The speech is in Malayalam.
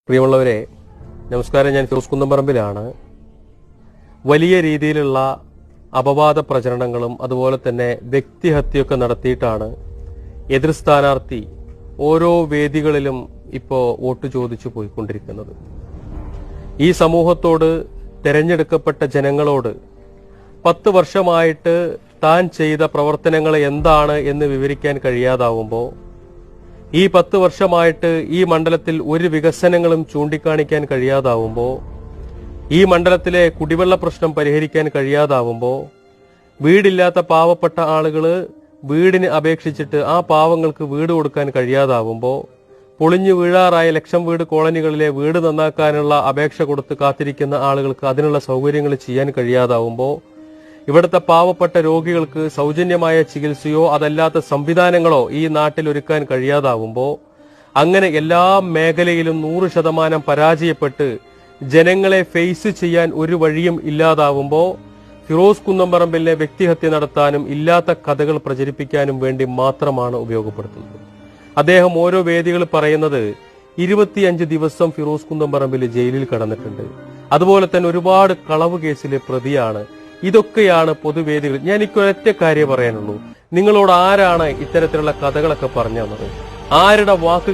പ്രിയമുള്ളവരെ, നമസ്കാരം. ഞാൻ ഫിറോസ് കുന്നംപറമ്പിലാണ്. വലിയ രീതിയിലുള്ള അപവാദ പ്രചരണങ്ങളും അതുപോലെ തന്നെ വ്യക്തിഹത്യയൊക്കെ നടത്തിയിട്ടാണ് എതിർ സ്ഥാനാർത്ഥി ഓരോ വേദികളിലും ഇപ്പോൾ വോട്ട് ചോദിച്ചു പോയിക്കൊണ്ടിരിക്കുന്നത്. ഈ സമൂഹത്തോട്, തെരഞ്ഞെടുക്കപ്പെട്ട ജനങ്ങളോട് 10 വർഷമായിട്ട് താൻ ചെയ്ത പ്രവർത്തനങ്ങൾ എന്താണ് എന്ന് വിവരിക്കാൻ കഴിയാതാവുമ്പോൾ, ഈ 10 വർഷമായിട്ട് ഈ മണ്ഡലത്തിൽ ഒരു വികസനങ്ങളും ചൂണ്ടിക്കാണിക്കാൻ കഴിയാതാവുമ്പോൾ, ഈ മണ്ഡലത്തിലെ കുടിവെള്ള പ്രശ്നം പരിഹരിക്കാൻ കഴിയാതാവുമ്പോൾ, വീടില്ലാത്ത പാവപ്പെട്ട ആളുകൾ വീടിന് അപേക്ഷിച്ചിട്ട് ആ പാവങ്ങൾക്ക് വീട് കൊടുക്കാൻ കഴിയാതാവുമ്പോൾ, പൊളിഞ്ഞു വീഴാറായ ലക്ഷം വീട് കോളനികളിലെ വീട് നന്നാക്കാനുള്ള അപേക്ഷ കൊടുത്ത് കാത്തിരിക്കുന്ന ആളുകൾക്ക് അതിനുള്ള സൗകര്യങ്ങൾ ചെയ്യാൻ കഴിയാതാവുമ്പോൾ, ഇവിടുത്തെ പാവപ്പെട്ട രോഗികൾക്ക് സൗജന്യമായ ചികിത്സയോ അതല്ലാത്ത സംവിധാനങ്ങളോ ഈ നാട്ടിൽ ഒരുക്കാൻ കഴിയാതാവുമ്പോൾ, അങ്ങനെ എല്ലാ മേഖലയിലും 100% പരാജയപ്പെട്ട് ജനങ്ങളെ ഫേസ് ചെയ്യാൻ ഒരു വഴിയും ഇല്ലാതാവുമ്പോൾ, ഫിറോസ് കുന്നംപറമ്പിലെ വ്യക്തിഹത്യ നടത്താനും ഇല്ലാത്ത കഥകൾ പ്രചരിപ്പിക്കാനും വേണ്ടി മാത്രമാണ് ഉപയോഗപ്പെടുത്തുന്നത്. അദ്ദേഹം ഓരോ വേദികൾ പറയുന്നത് 25 ദിവസം ഫിറോസ് കുന്നംപറമ്പിൽ ജയിലിൽ കടന്നിട്ടുണ്ട്, അതുപോലെ തന്നെ ഒരുപാട് കളവ് കേസിലെ പ്രതിയാണ്. ഇതൊക്കെയാണ് പൊതുവേദികൾ. ഞാൻ ഒരൊറ്റ കാര്യം പറയാനുള്ളൂ, നിങ്ങളോട് ആരാണ് ഇത്തരത്തിലുള്ള കഥകളൊക്കെ പറഞ്ഞു തന്നത്? ആരുടെ വാക്ക്